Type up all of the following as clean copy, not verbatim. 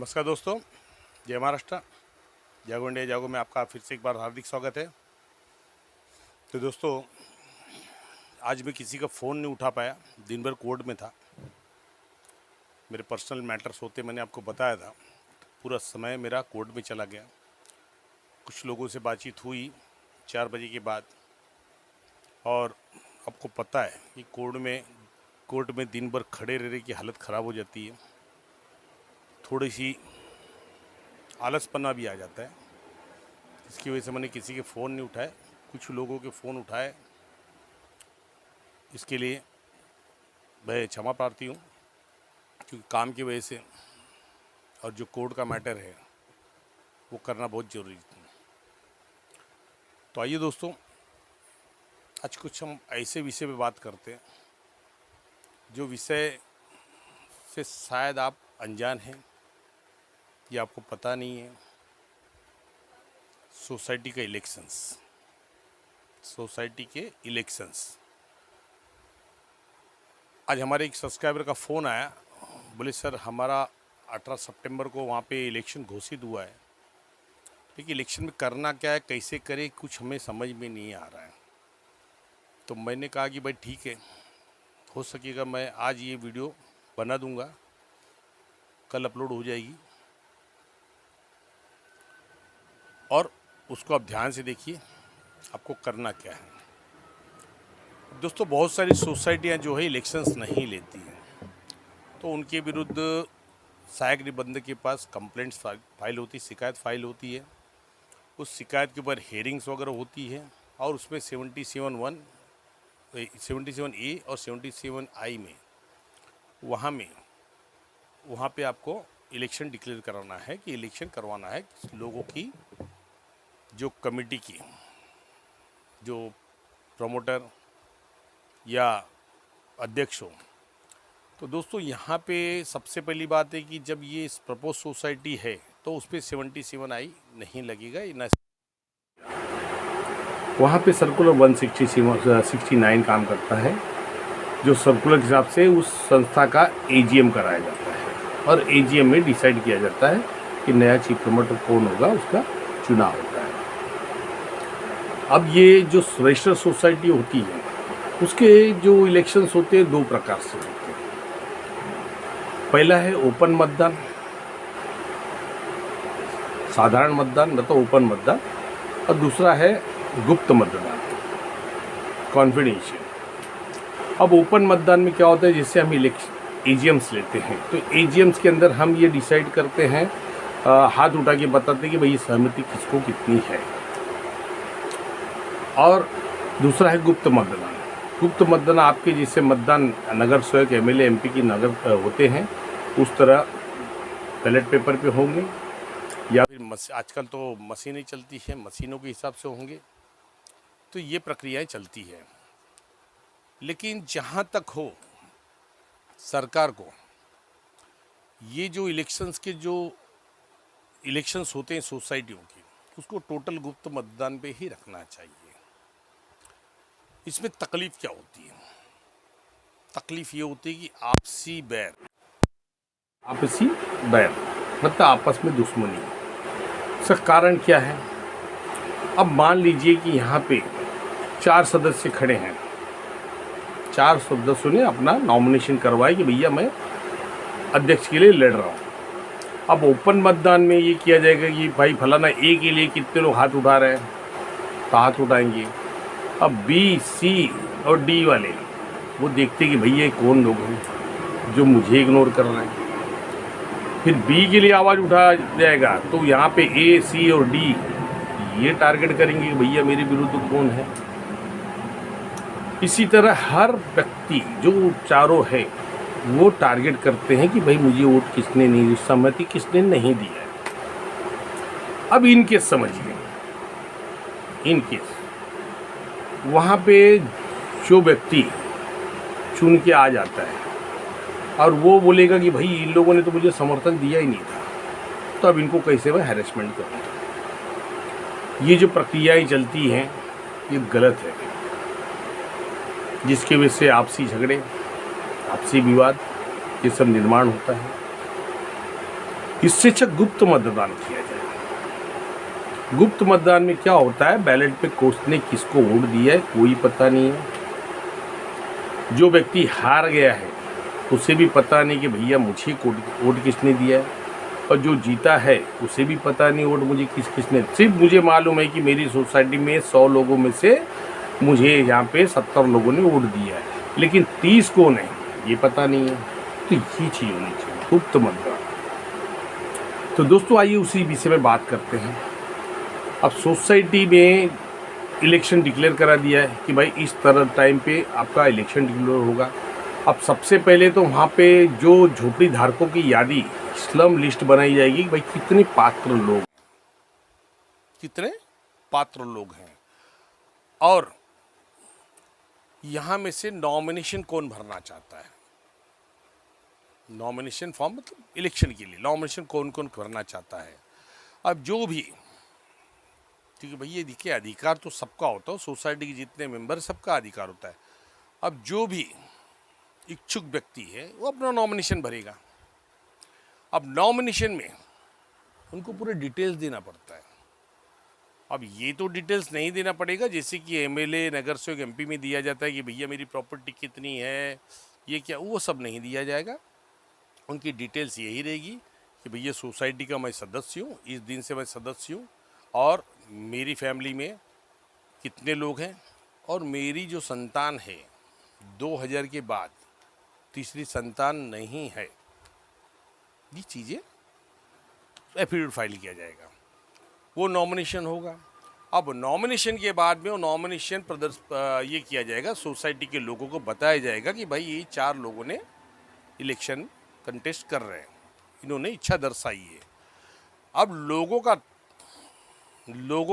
नमस्कार दोस्तों, जय महाराष्ट्र। जागो इंडिया जागो में आपका फिर से एक बार हार्दिक स्वागत है। तो दोस्तों, आज मैं किसी का फ़ोन नहीं उठा पाया, दिन भर कोर्ट में था। मेरे पर्सनल मैटर्स होते मैंने आपको बताया था। पूरा समय मेरा कोर्ट में चला गया। कुछ लोगों से बातचीत हुई 4 बजे के बाद, और आपको पता है कि कोर्ट में दिन भर खड़े रहने की हालत ख़राब हो जाती है। थोड़ी सी आलसपना भी आ जाता है। इसकी वजह से मैंने किसी के फ़ोन नहीं उठाए, कुछ लोगों के फ़ोन उठाए। इसके लिए मैं क्षमा प्रार्थी हूँ, क्योंकि काम की वजह से और जो कोर्ट का मैटर है वो करना बहुत ज़रूरी था। तो आइए दोस्तों, आज कुछ हम ऐसे विषय पे बात करते हैं जो विषय से शायद आप अनजान हैं या आपको पता नहीं है। सोसाइटी के इलेक्शंस। आज हमारे एक सब्सक्राइबर का फ़ोन आया, बोले सर हमारा 18 सितंबर को वहाँ पे इलेक्शन घोषित हुआ है, लेकिन इलेक्शन में करना क्या है, कैसे करें, कुछ हमें समझ में नहीं आ रहा है। तो मैंने कहा कि भाई ठीक है, हो सकेगा मैं आज ये वीडियो बना दूँगा, कल अपलोड हो जाएगी, और उसको आप ध्यान से देखिए आपको करना क्या है। दोस्तों, बहुत सारी सोसाइटियां जो है इलेक्शंस नहीं लेती हैं, तो उनके विरुद्ध सहायक निबंधक के पास कंप्लेंट्स फाइल होती, शिकायत फाइल होती है। उस शिकायत के ऊपर हेयरिंग्स वगैरह होती है, और उसमें 77A और 77I में वहाँ पे आपको इलेक्शन डिक्लेयर कराना है कि इलेक्शन करवाना है लोगों की, जो कमेटी की, जो प्रमोटर या अध्यक्ष हो। तो दोस्तों, यहाँ पे सबसे पहली बात है कि जब ये प्रपोज सोसाइटी है तो उस पर 77I नहीं लगेगा, ना वहाँ पे सर्कुलर 169 काम करता है, जो सर्कुलर के हिसाब से उस संस्था का AGM कराया जाता है, और AGM में डिसाइड किया जाता है कि नया चीफ प्रमोटर कौन होगा, उसका चुनाव होता है। अब ये जो रजिस्टर सोसाइटी होती है, उसके जो इलेक्शंस होते हैं 2 प्रकार से होते हैं। पहला है ओपन मतदान, साधारण मतदान मतलब ओपन मतदान, और दूसरा है गुप्त मतदान, कॉन्फिडेंशियल। अब ओपन मतदान में क्या होता है, जैसे हम AGMs लेते हैं, तो AGMs के अंदर हम ये डिसाइड करते हैं, हाथ उठा के बताते हैं कि भाई सहमति किसको कितनी है। और दूसरा है गुप्त मतदान। गुप्त मतदान आपके जैसे मतदान नगर सेवक, MLA, MP की नगर होते हैं, उस तरह बैलेट पेपर पे होंगे, या फिर आजकल तो मशीनें चलती हैं, मशीनों के हिसाब से होंगे। तो ये प्रक्रियाएं चलती है। लेकिन जहाँ तक हो, सरकार को ये जो इलेक्शंस होते हैं सोसाइटियों के, उसको टोटल गुप्त मतदान पे ही रखना चाहिए। इसमें तकलीफ क्या होती है? तकलीफ ये होती है कि आपसी बैर मतलब आपस में दुश्मनी। इसका कारण क्या है? अब मान लीजिए कि यहाँ पे 4 सदस्य खड़े हैं, 4 सदस्यों ने अपना नॉमिनेशन करवाया कि भैया मैं अध्यक्ष के लिए लड़ रहा हूँ। अब ओपन मतदान में ये किया जाएगा कि भाई फलाना A के लिए कितने लोग हाथ उठा रहे हैं, तो हाथ उठाएंगे। अब B, C और D वाले वो देखते कि भैया कौन लोग हैं जो मुझे इग्नोर कर रहे हैं। फिर B के लिए आवाज़ उठा जाएगा, तो यहाँ पे A, C और D ये टारगेट करेंगे कि भैया मेरे विरुद्ध कौन है। इसी तरह हर व्यक्ति जो चारों है वो टारगेट करते हैं कि भाई मुझे वोट किसने नहीं, सहमति किसने नहीं दिया है। अब इनकेस समझिए, इनकेस वहाँ पे जो व्यक्ति चुन के आ जाता है और वो बोलेगा कि भाई इन लोगों ने तो मुझे समर्थन दिया ही नहीं था, तो अब इनको कैसे मैं हैरेसमेंट करूँ। ये जो प्रक्रियाएं चलती हैं ये गलत है, जिसकी वजह से आपसी झगड़े, आपसी विवाद ये सब निर्माण होता है। इससे अच्छा गुप्त मतदान किया जाए। गुप्त मतदान में क्या होता है, बैलेट पे किसने किसको वोट दिया है कोई पता नहीं है। जो व्यक्ति हार गया है उसे भी पता नहीं कि भैया मुझे वोट किसने दिया है, और जो जीता है उसे भी पता नहीं वोट मुझे किसने। सिर्फ मुझे मालूम है कि मेरी सोसाइटी में 100 लोगों में से मुझे यहाँ पे 70 लोगों ने वोट दिया है, लेकिन 30 कौन है ये पता नहीं है। तो ये चीज़ होनी चाहिए, गुप्त मतदान। तो दोस्तों आइए उसी विषय में बात करते हैं। अब सोसाइटी में इलेक्शन डिक्लेयर करा दिया है कि भाई इस तरह टाइम पे आपका इलेक्शन डिक्लेयर होगा। अब सबसे पहले तो वहाँ पे जो झोपड़ी धारकों की यादी, स्लम लिस्ट बनाई जाएगी कि भाई कितने पात्र लोग हैं, और यहाँ में से नॉमिनेशन कौन भरना चाहता है। नॉमिनेशन फॉर्म मतलब इलेक्शन के लिए नॉमिनेशन कौन कौन भरना चाहता है। अब जो भी, ठीक है भाई, ये देखिए अधिकार तो सबका होता है, सोसाइटी के जितने मेंबर सबका अधिकार होता है। अब जो भी इच्छुक व्यक्ति है वो अपना नॉमिनेशन भरेगा। अब नॉमिनेशन में उनको पूरे डिटेल्स देना पड़ता है। अब ये तो डिटेल्स नहीं देना पड़ेगा जैसे कि एमएलए, नगर सेवक, एमपी में दिया जाता है कि भैया मेरी प्रॉपर्टी कितनी है, ये क्या, वो सब नहीं दिया जाएगा। उनकी डिटेल्स यही रहेगी कि भैया सोसाइटी का मैं सदस्य हूँ, इस दिन से मैं सदस्य हूँ, और मेरी फैमिली में कितने लोग हैं, और मेरी जो संतान है 2000 के बाद तीसरी संतान नहीं है। ये चीज़ें एफिडेविट फाइल किया जाएगा, वो नॉमिनेशन होगा। अब नॉमिनेशन के बाद में वो नॉमिनेशन ये किया जाएगा, सोसाइटी के लोगों को बताया जाएगा कि भाई ये 4 लोगों ने इलेक्शन कंटेस्ट कर रहे हैं, इन्होंने इच्छा दर्शाई है। अब लोगों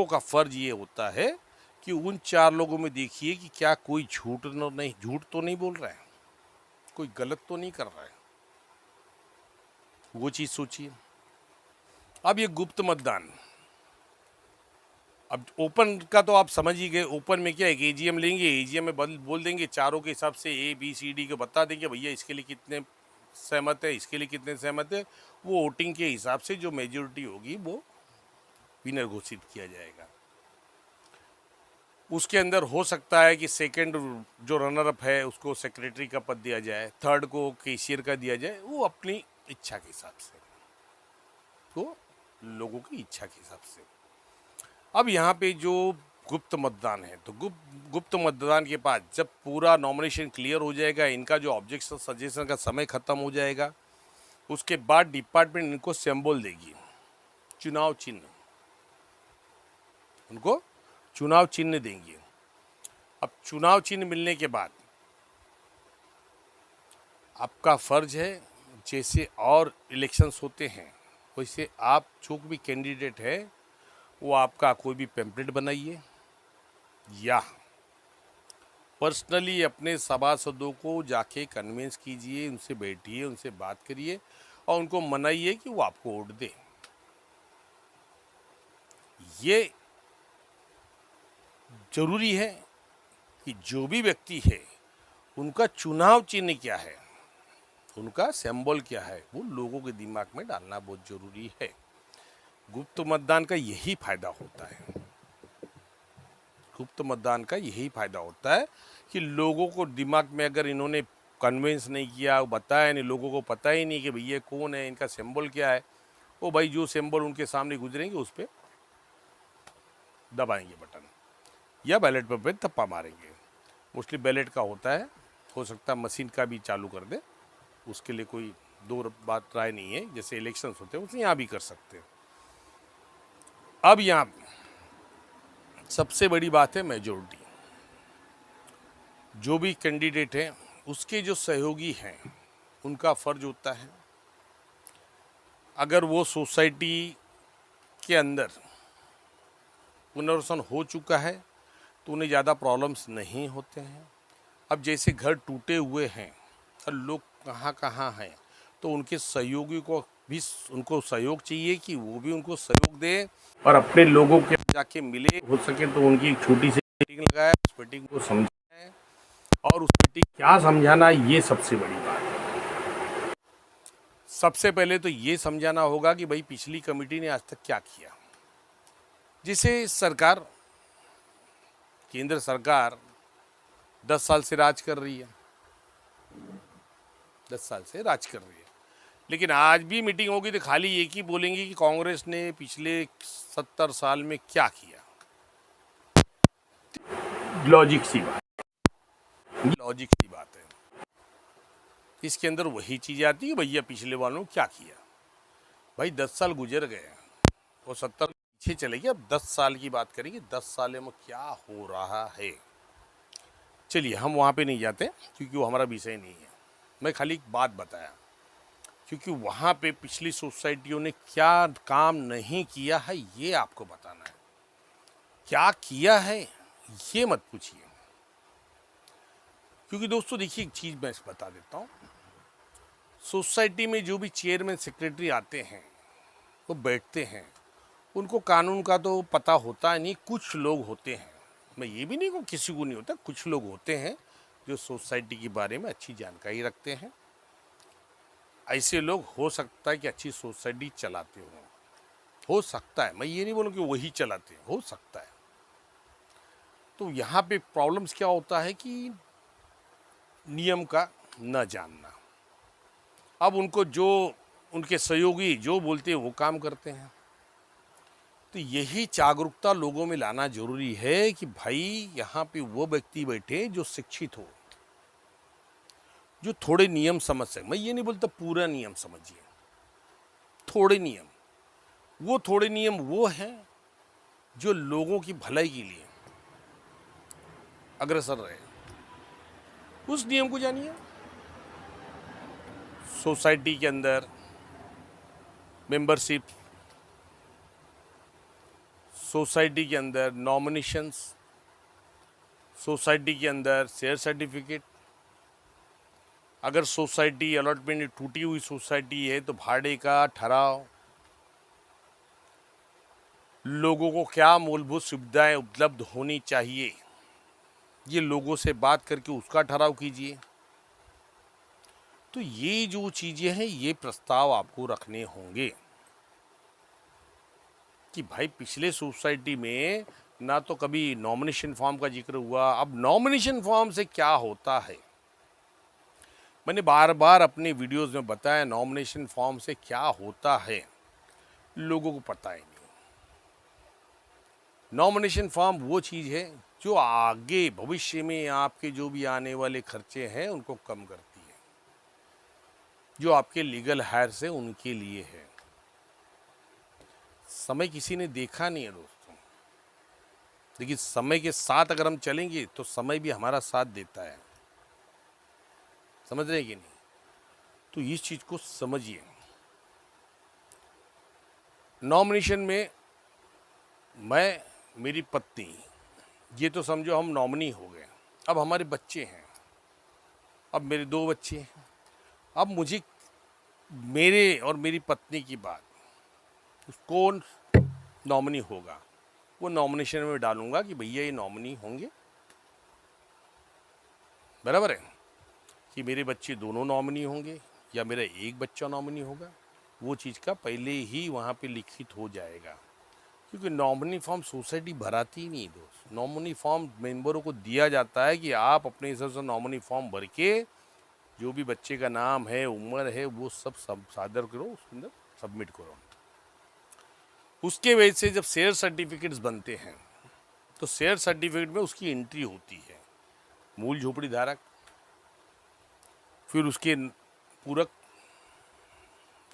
का फर्ज ये होता है कि उन 4 लोगों में देखिए कि क्या कोई झूठ तो नहीं बोल रहा है, कोई गलत तो नहीं कर रहा है, वो चीज़ सोचिए। अब ये गुप्त मतदान, अब ओपन का तो आप समझ ही गए। ओपन में क्या है, एजीएम लेंगे, एजीएम में बोल देंगे चारों के हिसाब से ABCD को बता देंगे भैया इसके लिए कितने सहमत है, इसके लिए कितने सहमत है। वो वोटिंग के हिसाब से जो मेजॉरिटी होगी वो विनर घोषित किया जाएगा। उसके अंदर हो सकता है कि सेकंड जो रनर अप है उसको सेक्रेटरी का पद दिया जाए, थर्ड को कैशियर का दिया जाए, वो अपनी इच्छा के हिसाब से, तो लोगों की इच्छा के हिसाब से। अब यहाँ पे जो गुप्त मतदान है, तो गुप्त मतदान के बाद जब पूरा नॉमिनेशन क्लियर हो जाएगा, इनका जो ऑब्जेक्शन सजेशन का समय खत्म हो जाएगा, उसके बाद डिपार्टमेंट इनको सिंबल देगी, चुनाव चिन्ह, उनको चुनाव चिन्ह देंगे। अब चुनाव चिन्ह मिलने के बाद आपका फर्ज है, जैसे और इलेक्शंस होते हैं वैसे आप जो भी कैंडिडेट है वो आपका कोई भी पैम्पलेट बनाइए, या पर्सनली अपने सभासदों को जाके कन्विंस कीजिए, उनसे बैठिए, उनसे बात करिए और उनको मनाइए कि वो आपको वोट दें। ये जरूरी है कि जो भी व्यक्ति है उनका चुनाव चिन्ह क्या है, उनका सिंबल क्या है, वो लोगों के दिमाग में डालना बहुत जरूरी है। गुप्त मतदान का यही फायदा होता है, गुप्त मतदान का यही फायदा होता है कि लोगों को दिमाग में अगर इन्होंने कन्विंस नहीं किया, बताया नहीं, लोगों को पता ही नहीं कि भैया कौन है, इनका सिंबल क्या है, वो भाई जो सिंबल उनके सामने गुजरेंगे उस पर दबाएंगे बटन या बैलेट पेपर पे थप्पा मारेंगे। मोस्टली बैलेट का होता है, हो सकता है मशीन का भी चालू कर दे, उसके लिए कोई दो बात राय नहीं है। जैसे इलेक्शंस होते हैं उसे यहाँ भी कर सकते हैं। अब यहाँ सबसे बड़ी बात है मेजॉरिटी। जो भी कैंडिडेट हैं उसके जो सहयोगी हैं उनका फर्ज होता है, अगर वो सोसाइटी के अंदर पुनर्वसन हो चुका है तो उन्हें ज़्यादा प्रॉब्लम्स नहीं होते हैं। अब जैसे घर टूटे हुए हैं और लोग कहाँ कहाँ हैं, तो उनके सहयोगी को भी उनको सहयोग चाहिए कि वो भी उनको सहयोग दें और अपने लोगों के जाके मिले, हो सके तो उनकी एक छोटी सी मीटिंग लगाए, उस मीटिंग को समझाएं और उस मीटिंग क्या समझाना, ये सबसे बड़ी बात है। सबसे पहले तो ये समझाना होगा कि भाई पिछली कमेटी ने आज तक क्या किया, जिसे सरकार, केंद्र सरकार 10 साल से राज कर रही है, 10 साल से राज कर रही है। लेकिन आज भी मीटिंग होगी तो खाली एक ही बोलेंगे कि कांग्रेस ने पिछले 70 साल में क्या किया। लॉजिक सी बात है। इसके अंदर वही चीज़ आती है, भैया पिछले वालों ने क्या किया। भाई 10 साल गुजर गए और 70 पीछे चले गए, अब 10 साल की बात करेंगे, 10 साल में क्या हो रहा है। चलिए हम वहाँ पे नहीं जाते क्योंकि वो हमारा विषय नहीं है। मैं खाली एक बात बताया क्योंकि वहाँ पे पिछली सोसाइटियों ने क्या काम नहीं किया है ये आपको बताना है। क्या किया है ये मत पूछिए, क्योंकि दोस्तों देखिए एक चीज़ मैं बता देता हूँ। सोसाइटी में जो भी चेयरमैन सेक्रेटरी आते हैं वो बैठते हैं, उनको कानून का तो पता होता नहीं। कुछ लोग होते हैं, मैं ये भी नहीं कहूँ किसी को नहीं होता, कुछ लोग होते हैं जो सोसाइटी के बारे में अच्छी जानकारी रखते हैं। ऐसे लोग हो सकता है कि अच्छी सोसाइटी चलाते हो सकता है, मैं ये नहीं बोलूँ कि वही चलाते, हो सकता है। तो यहाँ पे प्रॉब्लम्स क्या होता है कि नियम का न जानना। अब उनको जो उनके सहयोगी जो बोलते हैं वो काम करते हैं। तो यही जागरूकता लोगों में लाना जरूरी है कि भाई यहाँ पे वो व्यक्ति बैठे जो शिक्षित हो, जो थोड़े नियम समझ सके। मैं ये नहीं बोलता पूरा नियम समझिए, थोड़े नियम। वो थोड़े नियम वो हैं जो लोगों की भलाई के लिए अग्रसर रहे, उस नियम को जानिए। सोसाइटी के अंदर मेंबरशिप, सोसाइटी के अंदर नॉमिनेशंस, सोसाइटी के अंदर शेयर सर्टिफिकेट। अगर सोसाइटी अलॉटमेंट टूटी हुई सोसाइटी है तो भाड़े का ठहराव, लोगों को क्या मूलभूत सुविधाएं उपलब्ध होनी चाहिए ये लोगों से बात करके उसका ठहराव कीजिए। तो ये जो चीज़ें हैं ये प्रस्ताव आपको रखने होंगे कि भाई पिछले सोसाइटी में ना तो कभी नॉमिनेशन फॉर्म का जिक्र हुआ। अब नॉमिनेशन फॉर्म से क्या होता है, मैंने बार बार अपने वीडियोस में बताया, नॉमिनेशन फॉर्म से क्या होता है लोगों को पता ही नहीं। नॉमिनेशन फॉर्म वो चीज़ है जो आगे भविष्य में आपके जो भी आने वाले खर्चे हैं उनको कम करती है, जो आपके लीगल हायर से उनके लिए है। समय किसी ने देखा नहीं है दोस्तों, लेकिन समय के साथ अगर हम चलेंगे तो समय भी हमारा साथ देता है। समझ रहे कि नहीं? तो इस चीज़ को समझिए। नॉमिनेशन में मैं, मेरी पत्नी, ये तो समझो हम नॉमिनी हो गए। अब हमारे बच्चे हैं, अब मेरे 2 बच्चे हैं। अब मुझे मेरे और मेरी पत्नी की बात, कौन नॉमिनी होगा वो नॉमिनेशन में डालूंगा कि भैया ये नॉमिनी होंगे। बराबर है कि मेरे बच्चे दोनों नॉमिनी होंगे या मेरा एक बच्चा नॉमिनी होगा, वो चीज़ का पहले ही वहाँ पे लिखित हो जाएगा। क्योंकि नॉमिनी फॉर्म सोसाइटी भराती ही नहीं दोस्त। नॉमिनी फॉर्म मेंबरों को दिया जाता है कि आप अपने हिसाब से नॉमिनी फॉर्म भर के जो भी बच्चे का नाम है, उम्र है, वो सब सादर करो, उसके अंदर सबमिट करो। उसके वजह से जब शेयर सर्टिफिकेट्स बनते हैं तो शेयर सर्टिफिकेट में उसकी एंट्री होती है, मूल झोपड़ी धारक, फिर उसके पूरक,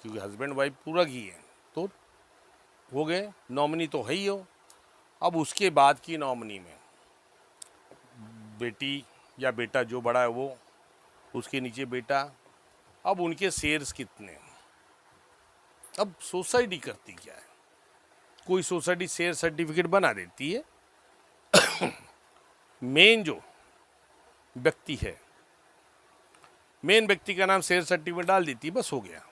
क्योंकि हस्बैंड वाइफ पूरक ही है तो हो गए, नॉमिनी तो है ही हो। अब उसके बाद की नॉमिनी में बेटी या बेटा जो बड़ा है वो, उसके नीचे बेटा, अब उनके शेयर्स कितने। अब सोसाइटी करती क्या है, कोई सोसाइटी शेयर सर्टिफिकेट बना देती है, मेन जो व्यक्ति है, मेन व्यक्ति का नाम शेयर सर्टिफिकेट डाल देती है, बस हो गया।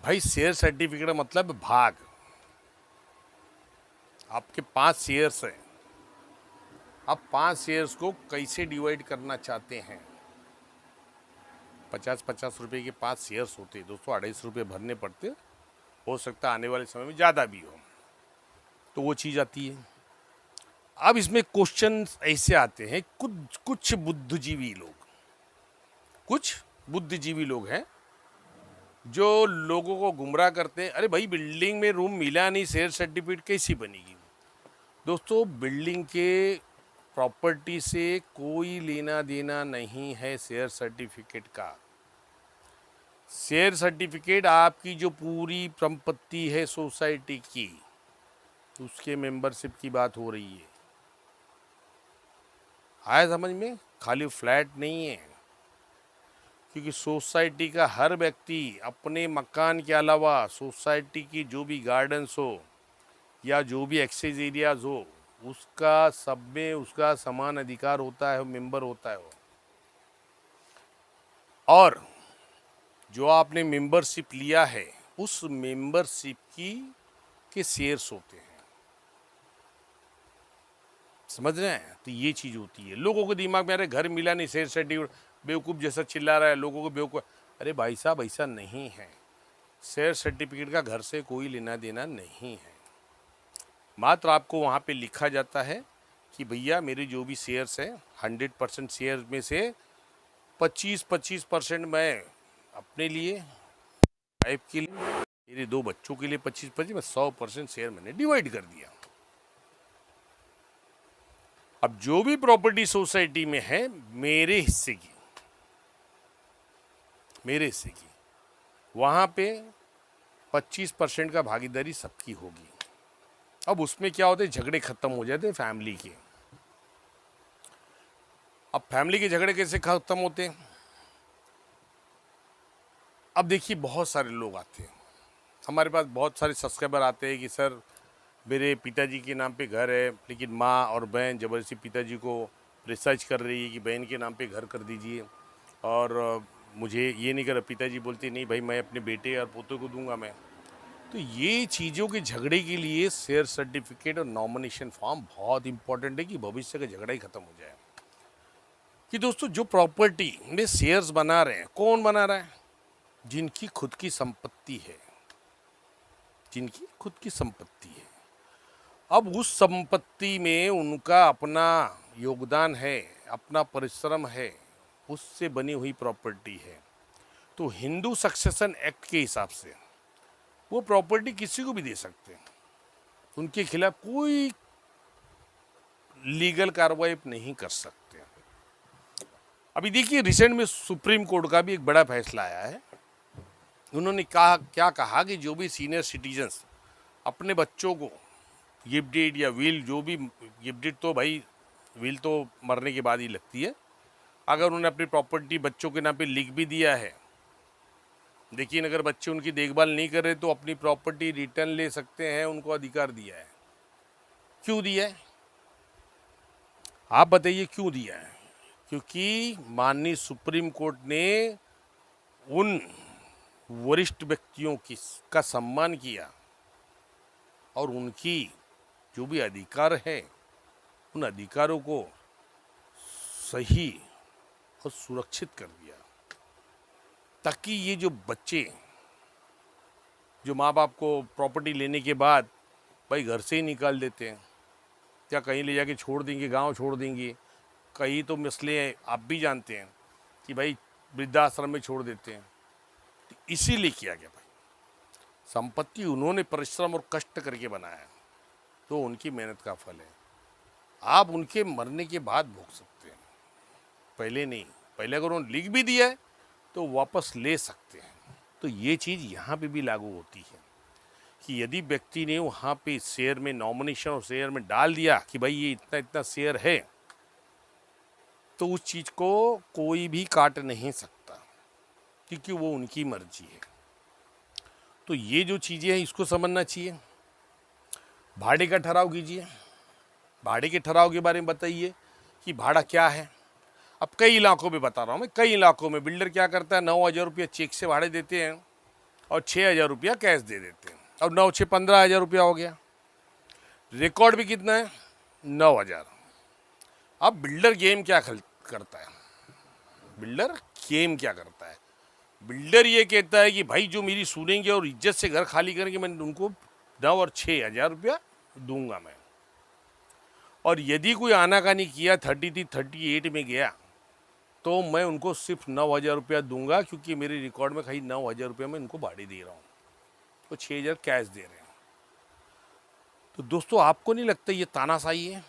भाई शेयर सर्टिफिकेट मतलब भाग, आपके 5 शेयर्स हैं, अब 5 शेयर्स को कैसे डिवाइड करना चाहते हैं 50-50 रुपये के 5 शेयर्स होते दोस्तों, 250 रुपये भरने पड़ते, हो सकता है आने वाले समय में ज़्यादा भी हो, तो वो चीज़ आती है। अब इसमें क्वेश्चन ऐसे आते हैं, कुछ बुद्धिजीवी लोग हैं जो लोगों को गुमराह करते हैं। अरे भाई, बिल्डिंग में रूम मिला नहीं, शेयर सर्टिफिकेट कैसी बनेगी? दोस्तों, बिल्डिंग के प्रॉपर्टी से कोई लेना देना नहीं है शेयर सर्टिफिकेट का। शेयर सर्टिफिकेट आपकी जो पूरी संपत्ति है सोसाइटी की, उसके मेंबरशिप की बात हो रही है। आया समझ में? खाली फ्लैट नहीं है, क्योंकि सोसाइटी का हर व्यक्ति अपने मकान के अलावा सोसाइटी की जो भी गार्डन्स हो या जो भी एक्सेस एरियाज हो, उसका सब में उसका समान अधिकार होता है, मेंबर होता है वो। और जो आपने मेंबरशिप लिया है, उस मेंबरशिप के शेयर्स होते हैं। समझ रहे हैं? तो ये चीज़ होती है। लोगों के दिमाग में, अरे घर मिला नहीं, शेयर सर्टिफिकेट, बेवकूफ़ जैसा चिल्ला रहा है, लोगों को बेवकूफ़। अरे भाई साहब, ऐसा नहीं है। शेयर सर्टिफिकेट का घर से कोई लेना देना नहीं है। मात्र आपको वहाँ पे लिखा जाता है कि भैया मेरे जो भी शेयर्स हैं, 100% शेयर में से 25% मैं अपने लिए, वाइफ के लिए, मेरे 2 बच्चों के लिए 25%, मैं 100% शेयर मैंने डिवाइड कर दिया। अब जो भी प्रॉपर्टी सोसाइटी में है, मेरे हिस्से की, वहाँ पे 25% का भागीदारी सबकी होगी। अब उसमें क्या होते हैं, झगड़े खत्म हो जाते हैं फैमिली के। अब फैमिली के झगड़े कैसे खत्म होते हैं? अब देखिए, बहुत सारे लोग आते हैं हमारे पास, बहुत सारे सब्सक्राइबर आते हैं कि सर मेरे पिताजी के नाम पे घर है, लेकिन माँ और बहन ज़बरदस्ती पिताजी को रिसर्च कर रही है कि बहन के नाम पे घर कर दीजिए, और मुझे ये नहीं कर। पिताजी बोलते नहीं भाई, मैं अपने बेटे और पोतों को दूंगा मैं। तो ये चीज़ों के झगड़े के लिए शेयर सर्टिफिकेट और नॉमिनेशन फॉर्म बहुत इंपॉर्टेंट है, कि भविष्य का झगड़ा ही खत्म हो जाए। कि दोस्तों, जो प्रॉपर्टी में शेयर्स बना रहे हैं, कौन बना रहा है? जिनकी खुद की संपत्ति है, अब उस संपत्ति में उनका अपना योगदान है, अपना परिश्रम है, उससे बनी हुई प्रॉपर्टी है। तो हिंदू सक्सेशन एक्ट के हिसाब से वो प्रॉपर्टी किसी को भी दे सकते हैं, उनके खिलाफ कोई लीगल कार्रवाई नहीं कर सकते। अभी देखिए, रिसेंट में सुप्रीम कोर्ट का भी एक बड़ा फैसला आया है। उन्होंने क्या कहा कि जो भी सीनियर सिटीजन्स अपने बच्चों को गिफ्ट डीड या विल, जो भी गिफ्ट डीड, तो भाई विल तो मरने के बाद ही लगती है, अगर उन्होंने अपनी प्रॉपर्टी बच्चों के नाम पे लिख भी दिया है, लेकिन अगर बच्चे उनकी देखभाल नहीं कर रहे, तो अपनी प्रॉपर्टी रिटर्न ले सकते हैं, उनको अधिकार दिया है। क्यों दिया है? आप बताइए क्यों दिया है? क्योंकि माननीय सुप्रीम कोर्ट ने उन वरिष्ठ व्यक्तियों का सम्मान किया और उनकी जो भी अधिकार है, उन अधिकारों को सही और सुरक्षित कर दिया, ताकि ये जो बच्चे जो माँ बाप को प्रॉपर्टी लेने के बाद भाई घर से ही निकाल देते हैं, या कहीं ले जाके छोड़ देंगे, गांव छोड़ देंगे, कई तो मसले आप भी जानते हैं कि भाई वृद्धाश्रम में छोड़ देते हैं। तो इसीलिए किया गया भाई, संपत्ति उन्होंने परिश्रम और कष्ट करके बनाया, तो उनकी मेहनत का फल है। आप उनके मरने के बाद भोग सकते हैं, पहले नहीं। पहले अगर उन्होंने लिख भी दिया है तो वापस ले सकते हैं। तो ये चीज़ यहाँ पे भी लागू होती है कि यदि व्यक्ति ने वहाँ पे शेयर में नॉमिनेशन और शेयर में डाल दिया कि भाई ये इतना इतना शेयर है, तो उस चीज़ को कोई भी काट नहीं सकता, क्योंकि वो उनकी मर्जी है। तो ये जो चीज़ें हैं, इसको समझना चाहिए। भाड़े का ठहराव कीजिए। भाड़े के ठहराव के बारे में बताइए कि भाड़ा क्या है। अब कई इलाकों में बता रहा हूँ मैं, कई इलाकों में बिल्डर क्या करता है, 9,000 रुपया चेक से भाड़े देते हैं और 6,000 रुपया कैश दे देते हैं, और 9-6 15,000 रुपया हो गया। रिकॉर्ड भी कितना है? 9,000। अब बिल्डर गेम क्या करता है? बिल्डर गेम क्या करता है? बिल्डर ये कहता है कि भाई जो मेरी सुनेंगे और इज्जत से घर खाली करेंगे मैं उनको 9 और 6 हज़ार रुपया दूंगा मैं। और यदि कोई आनाकानी किया 33, 38 में गया तो मैं उनको सिर्फ 9 हज़ार रुपया दूंगा, क्योंकि मेरे रिकॉर्ड में खाली 9 हज़ार रुपया मैं उनको भाड़े दे रहा हूँ, तो 6 हज़ार कैश दे रहे हैं। तो दोस्तों आपको नहीं लगता ये तानाशाही है,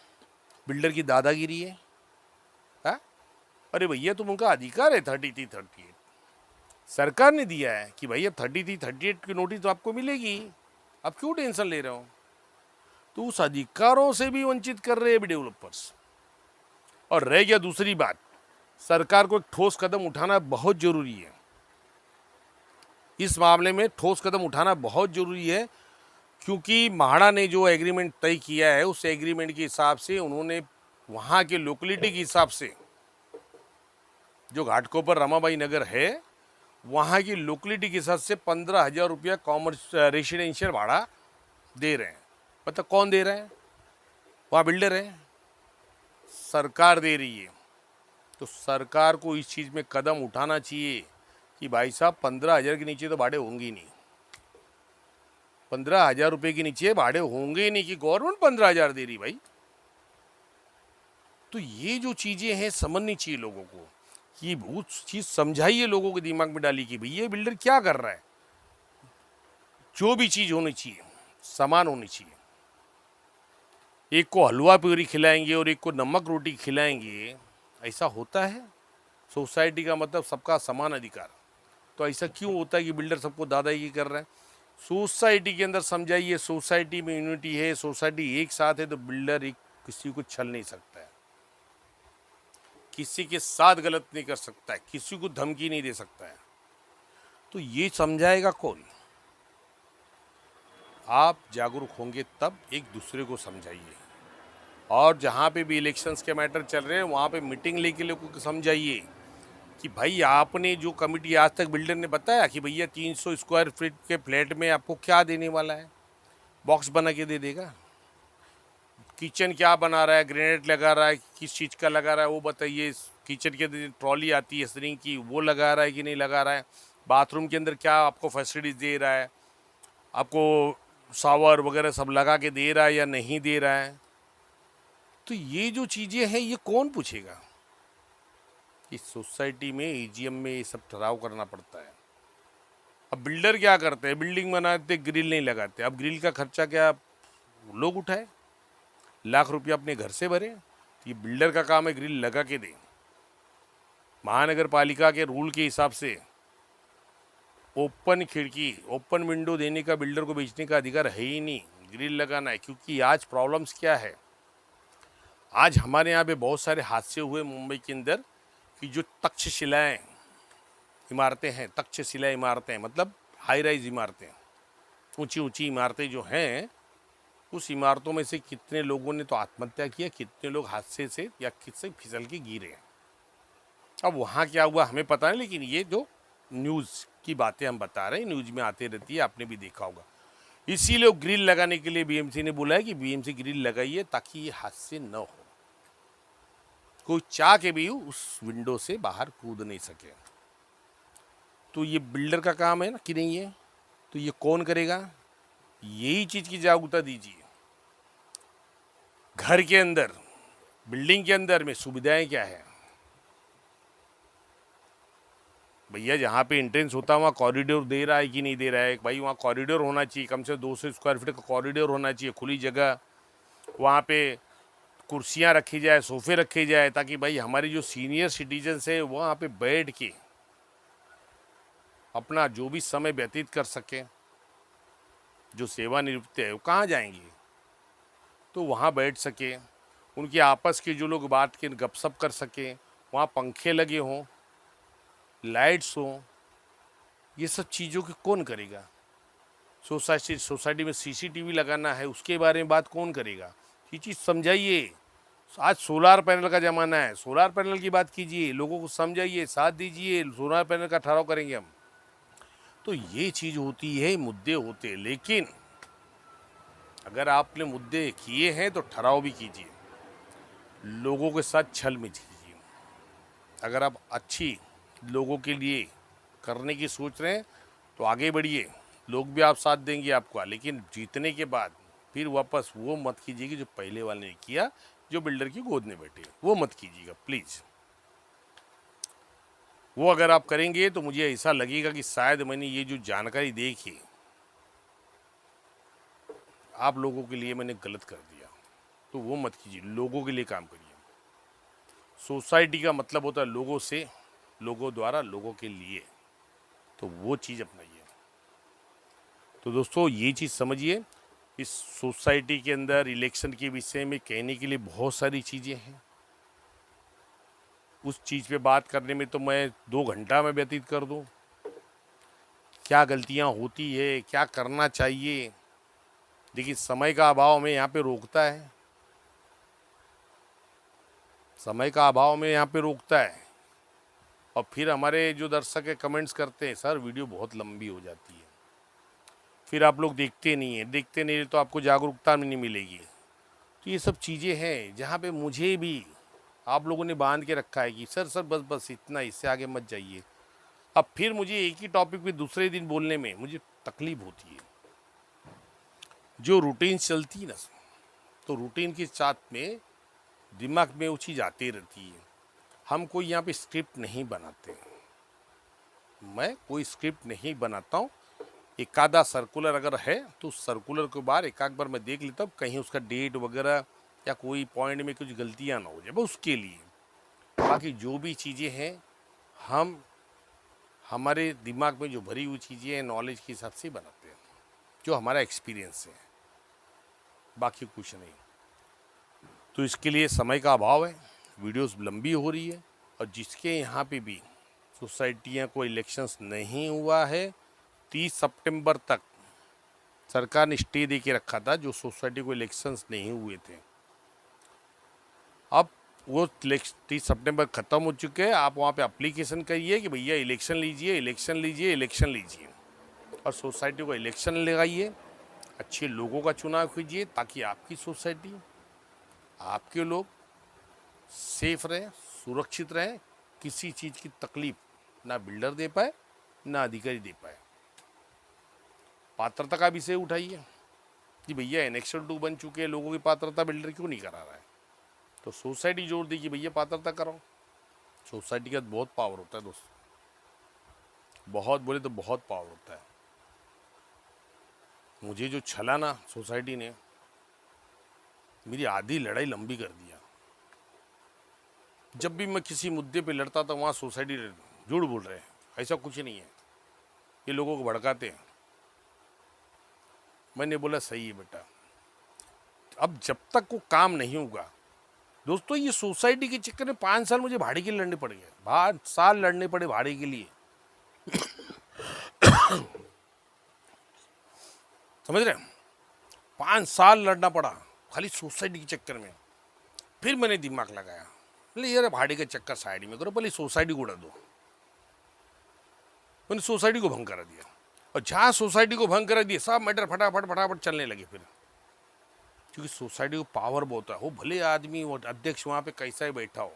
बिल्डर की दादागिरी है? हा? अरे भैया तुम उनका अधिकार है 33, 38 सरकार ने दिया है कि भैया 33, 38 की नोटिस तो आपको मिलेगी, आप क्यों टेंशन ले रहे हो? तो उस अधिकारों से भी वंचित कर रहे हैं डेवलपर्स। और रह गया दूसरी बात, सरकार को एक ठोस कदम उठाना बहुत जरूरी है। इस मामले में ठोस कदम उठाना बहुत जरूरी है, क्योंकि म्हाडा ने जो एग्रीमेंट तय किया है उस एग्रीमेंट के हिसाब से उन्होंने वहाँ के लोकेलिटी के हिसाब से जो घाटकोपर रमाबाई नगर है वहाँ की लोकेलिटी के हिसाब से 15,000 रुपया कॉमर्स रेसिडेंशियल भाड़ा दे रहे हैं। मतलब कौन दे रहा है? वहाँ बिल्डर है, सरकार दे रही है। तो सरकार को इस चीज़ में कदम उठाना चाहिए कि भाई साहब 15,000 के नीचे तो भाड़े होंगे ही नहीं, 15,000 रुपये के नीचे भाड़े होंगे ही नहीं, कि गवर्नमेंट 15,000 दे रही भाई। तो ये जो चीज़ें हैं समझनी चाहिए लोगों को, कि वो चीज़ समझाइए लोगों के दिमाग में डाली कि भाई ये बिल्डर क्या कर रहा है। जो भी चीज़ होनी चाहिए समान होनी चाहिए। एक को हलवा पूरी खिलाएंगे और एक को नमक रोटी खिलाएंगे, ऐसा होता है? सोसाइटी का मतलब सबका समान अधिकार। तो ऐसा क्यों होता है कि बिल्डर सबको दादागिरी कर रहा है? सोसाइटी के अंदर समझाइए, सोसाइटी में यूनिटी है, सोसाइटी एक साथ है, तो बिल्डर एक किसी को छल नहीं सकता है, किसी के साथ गलत नहीं कर सकता है, किसी को धमकी नहीं दे सकता है। तो ये समझाएगा कौन? आप जागरूक होंगे तब एक दूसरे को समझाइए। और जहाँ पे भी इलेक्शंस के मैटर चल रहे हैं वहाँ पे मीटिंग लेके लोगों को समझाइए कि भाई आपने जो कमिटी आज तक बिल्डर ने बताया कि भैया 300 स्क्वायर फीट के फ्लैट में आपको क्या देने वाला है, बॉक्स बना के दे देगा? किचन क्या बना रहा है, ग्रेनेड लगा रहा है, किस चीज़ का लगा रहा है वो बताइए। किचन के अंदर ट्रॉली आती है स्प्रिंग की, वो लगा रहा है कि नहीं लगा रहा है? बाथरूम के अंदर क्या आपको फैसिलिटीज़ दे रहा है, आपको शावर वगैरह सब लगा के दे रहा है या नहीं दे रहा है? तो ये जो चीज़ें हैं ये कौन पूछेगा? इस सोसाइटी में एजीएम में ये सब ठहराव करना पड़ता है। अब बिल्डर क्या करते हैं, बिल्डिंग बनाते ग्रिल नहीं लगाते। अब ग्रिल का खर्चा क्या लोग उठाए? लाख रुपया अपने घर से भरे? ये बिल्डर का काम है ग्रिल लगा के दे। महानगर पालिका के रूल के हिसाब से ओपन खिड़की, ओपन विंडो देने का बिल्डर को बेचने का अधिकार है ही नहीं, ग्रिल लगाना है। क्योंकि आज प्रॉब्लम्स क्या है, आज हमारे यहाँ पे बहुत सारे हादसे हुए मुंबई के अंदर कि जो तक्षशिलाएँ इमारतें हैं, तक्षशिला इमारतें मतलब हाई राइज इमारतें, ऊंची ऊंची इमारतें जो हैं, उस इमारतों में से कितने लोगों ने तो आत्महत्या किया, कितने लोग हादसे से या किससे फिसल के गिरे हैं। अब वहाँ क्या हुआ हमें पता नहीं, लेकिन ये जो न्यूज़ की बातें हम बता रहे हैं, न्यूज़ में आती रहती है, आपने भी देखा होगा। इसीलिए ग्रिल लगाने के लिए बीएमसी ने बोला है कि बीएमसी ग्रिल लगाइए ताकि ये हादसे न हो, कोई चाह के भी उस विंडो से बाहर कूद नहीं सके। तो ये बिल्डर का काम है ना कि नहीं है? तो ये कौन करेगा? यही चीज़ की जागरूकता दीजिए। घर के अंदर, बिल्डिंग के अंदर में सुविधाएं क्या है भैया? जहाँ पे एंट्रेंस होता है वहाँ कॉरिडोर दे रहा है कि नहीं दे रहा है? भाई वहाँ कॉरिडोर होना चाहिए, कम से 200 स्क्वायर फीट का कॉरिडोर होना चाहिए, खुली जगह। वहाँ पे कुर्सियाँ रखी जाए, सोफे रखे जाए, ताकि भाई हमारे जो सीनियर सिटीजन्स है वहाँ पे बैठ के अपना जो भी समय व्यतीत कर सकें। जो सेवानिवृत्त है वो कहाँ जाएंगे? तो वहाँ बैठ सके, उनकी आपस के जो लोग बात के गपशप कर सकें, वहाँ पंखे लगे हों, लाइट्स हों। ये सब चीज़ों की कौन करेगा? सोसाइटी में सीसीटीवी लगाना है, उसके बारे में बात कौन करेगा? ये चीज़ समझाइए। आज सोलार पैनल का ज़माना है, सोलार पैनल की बात कीजिए, लोगों को समझाइए, साथ दीजिए, सोलार पैनल का ठहराव करेंगे हम। तो ये चीज़ होती है, मुद्दे होते हैं। लेकिन अगर आपने मुद्दे किए हैं तो ठहराव भी कीजिए, लोगों के साथ छल मत कीजिए। अगर आप अच्छी लोगों के लिए करने की सोच रहे हैं तो आगे बढ़िए, लोग भी आप साथ देंगे आपको, लेकिन जीतने के बाद फिर वापस वो मत कीजिएगा जो पहले वाले ने किया, जो बिल्डर की गोद में बैठे, वो मत कीजिएगा प्लीज़। वो अगर आप करेंगे तो मुझे ऐसा लगेगा कि शायद मैंने ये जो जानकारी देखी आप लोगों के लिए मैंने गलत कर दिया, तो वो मत कीजिए, लोगों के लिए काम करिए। सोसाइटी का मतलब होता है लोगों से, लोगों द्वारा, लोगों के लिए, तो वो चीज़ अपनाइए। तो दोस्तों ये चीज़ समझिए, इस सोसाइटी के अंदर इलेक्शन के विषय में कहने के लिए बहुत सारी चीज़ें हैं। उस चीज़ पे बात करने में तो मैं 2 घंटा में व्यतीत कर दूं। क्या गलतियां होती है, क्या करना चाहिए, लेकिन समय का अभाव में यहाँ पे रोकता है, समय का अभाव में यहाँ पे रोकता है। और फिर हमारे जो दर्शक है कमेंट्स करते हैं, सर वीडियो बहुत लंबी हो जाती है, फिर आप लोग देखते नहीं तो आपको जागरूकता नहीं मिलेगी। तो ये सब चीज़ें हैं जहाँ पे मुझे भी आप लोगों ने बांध के रखा है कि सर बस इतना, इससे आगे मत जाइए। अब फिर मुझे एक ही टॉपिक पे दूसरे दिन बोलने में मुझे तकलीफ होती है। जो रूटीन चलती ना, तो रूटीन के साथ में दिमाग में वो चीज़ आती रहती है। हम कोई यहाँ पे स्क्रिप्ट नहीं बनाते, मैं कोई स्क्रिप्ट नहीं बनाता हूँ। एक आधा सर्कुलर अगर है तो सर्कुलर के बाद एक आध बार मैं देख लेता हूँ कहीं उसका डेट वगैरह या कोई पॉइंट में कुछ गलतियाँ ना हो जाए, बस उसके लिए। बाकी जो भी चीज़ें हैं हम हमारे दिमाग में जो भरी हुई चीज़ें हैं नॉलेज के हिसाब से बनाते हैं, जो हमारा एक्सपीरियंस है, बाकी कुछ नहीं। तो इसके लिए समय का अभाव है, वीडियोस लंबी हो रही है। और जिसके यहाँ पे भी सोसाइटियाँ को इलेक्शंस नहीं हुआ है, 30 सितंबर तक सरकार ने स्टे दे के रखा था, जो सोसाइटी को इलेक्शंस नहीं हुए थे। अब वो 30 सितंबर ख़त्म हो चुके हैं। आप वहाँ पे एप्लीकेशन करिए कि भैया इलेक्शन लीजिए, इलेक्शन लीजिए, इलेक्शन लीजिए, और सोसाइटी को इलेक्शन लगाइए, अच्छे लोगों का चुनाव कीजिए, ताकि आपकी सोसाइटी, आपके लोग सेफ रहें, सुरक्षित रहें, किसी चीज़ की तकलीफ ना बिल्डर दे पाए ना अधिकारी दे पाए। पात्रता का विषय उठाइए कि भैया एनेक्शन 2 बन चुके हैं, लोगों की पात्रता बिल्डर क्यों नहीं करा रहा है, तो सोसाइटी जोड़ दी कि भैया पात्रता कराओ। सोसाइटी का बहुत पावर होता है दोस्तों, बहुत बोले तो बहुत पावर होता है। मुझे जो छला ना सोसाइटी ने, मेरी आधी लड़ाई लंबी कर दिया। जब भी मैं किसी मुद्दे पे लड़ता था वहाँ सोसाइटी झूठ बोल रहे हैं, ऐसा कुछ नहीं है, ये लोगों को भड़काते हैं। मैंने बोला सही है बेटा, अब जब तक वो काम नहीं होगा दोस्तों, ये सोसाइटी के चक्कर में 5 साल मुझे भाड़े के लिए लड़ने पड़ गए, 5 साल लड़ने पड़े भाड़े के लिए। समझ रहे हैं, 5 साल लड़ना पड़ा खाली सोसाइटी के चक्कर में। फिर मैंने दिमाग लगाया, बोले यार भाड़े का चक्कर साइड में करो, पहले सोसाइटी को उड़ा दो। मैंने सोसाइटी को भंग करा दिया, और जहाँ सोसाइटी को भंग करा दिया सब मैटर फटाफट चलने लगे। फिर क्योंकि सोसाइटी को पावर बहुत है, वो भले आदमी, वो अध्यक्ष वहाँ पे कैसा ही बैठा हो,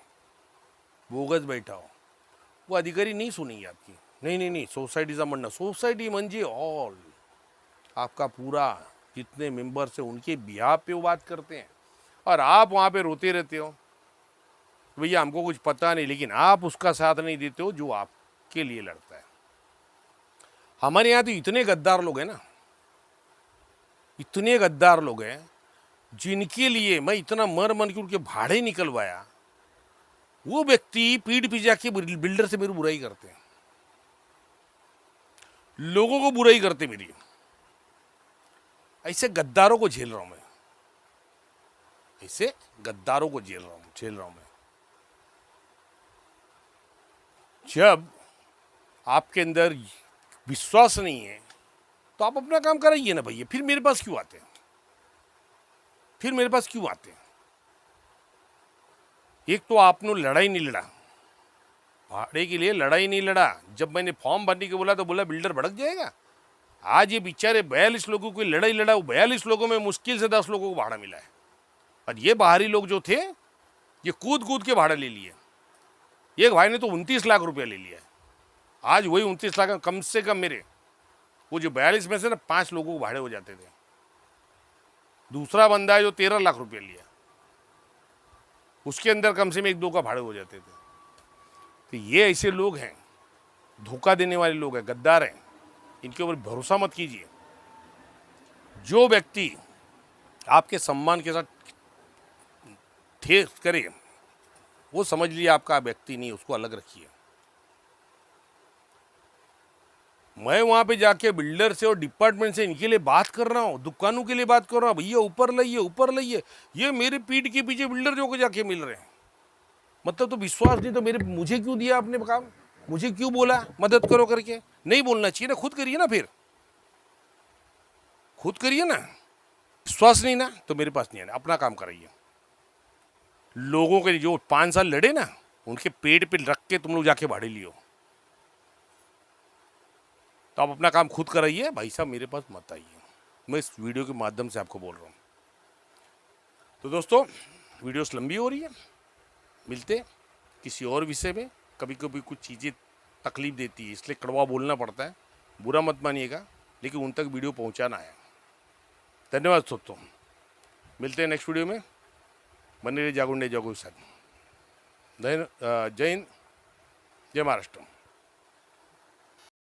बोगस बैठा हो, वो अधिकारी नहीं सुनेंगे आपकी। नहीं, सोसाइटीचा म्हणणं, सोसाइटी म्हणजे ऑल, आपका पूरा जितने मेंबर्स हैं उनके बिहाफ पे वो बात करते हैं, और आप वहाँ पे रोते रहते हो भैया हमको कुछ पता नहीं, लेकिन आप उसका साथ नहीं देते हो जो आपके लिए लड़ता है। हमारे यहाँ तो इतने गद्दार लोग हैं ना, इतने गद्दार लोग हैं जिनके लिए मैं इतना मर के उनके भाड़े निकलवाया, वो व्यक्ति पीठ पे जाके बिल्डर से मेरी बुराई करते हैं, लोगों को बुराई करते मेरी। ऐसे गद्दारों को झेल रहा हूं मैं, ऐसे गद्दारों को झेल रहा हूं मैं। जब आपके अंदर विश्वास नहीं है तो आप अपना काम कराइए ना भैया, फिर मेरे पास क्यों आते हैं, फिर मेरे पास क्यों आते हैं? एक तो आपने लड़ाई नहीं लड़ा, भाड़े के लिए लड़ाई नहीं लड़ा। जब मैंने फॉर्म भरने के बोला तो बोला बिल्डर भड़क जाएगा। आज ये बेचारे 42 लोगों की लड़ाई लड़ा, 42 लोगों में मुश्किल से 10 लोगों को भाड़ा मिला है, और ये बाहरी लोग जो थे ये कूद के भाड़ा ले लिए। एक भाई ने तो 29 लाख रुपया ले लिया है। आज वही 29 लाख कम से कम मेरे वो जो 42 में से ना 5 लोगों को भाड़े हो जाते थे। दूसरा बंदा है जो 13 लाख रुपये लिया, उसके अंदर कम से कम 1-2 का भाड़े हो जाते थे। तो ये ऐसे लोग हैं, धोखा देने वाले लोग हैं, गद्दार हैं, इनके ऊपर भरोसा मत कीजिए। जो व्यक्ति आपके सम्मान के साथ ठेस करे वो समझ लिया आपका व्यक्ति नहीं, उसको अलग रखिए। मैं वहां पे जाके बिल्डर से और डिपार्टमेंट से इनके लिए बात कर रहा हूँ, दुकानों के लिए बात कर रहा हूँ, भैया ऊपर लाइए ऊपर लाइए। ये मेरे पीठ के पीछे बिल्डर जो को जाके मिल रहे हैं। मतलब तो विश्वास नहीं तो मुझे क्यों दिया आपने काम, मुझे क्यों बोला मदद करो करके? नहीं बोलना चाहिए ना, खुद करिए ना, फिर खुद करिए ना। विश्वास नहीं ना तो मेरे पास नहीं आना, अपना काम कराइए। लोगों के जो 5 साल लड़े ना, उनके पेट पे रख के तुम लोग जाके भाड़े लियो। तो आप अपना काम खुद कराइए भाई साहब, मेरे पास मत आइए। मैं इस वीडियो के माध्यम से आपको बोल रहा हूँ। तो दोस्तों, वीडियोस लंबी हो रही है, मिलते किसी और विषय में। कभी कभी कुछ चीज़ें तकलीफ देती है, इसलिए कड़वा बोलना पड़ता है, बुरा मत मानिएगा, लेकिन उन तक वीडियो पहुंचाना है। धन्यवाद दोस्तों, मिलते हैं नेक्स्ट वीडियो में। बने रहिए जागुंडे जागो के साथ। जय हिंद, जय महाराष्ट्र।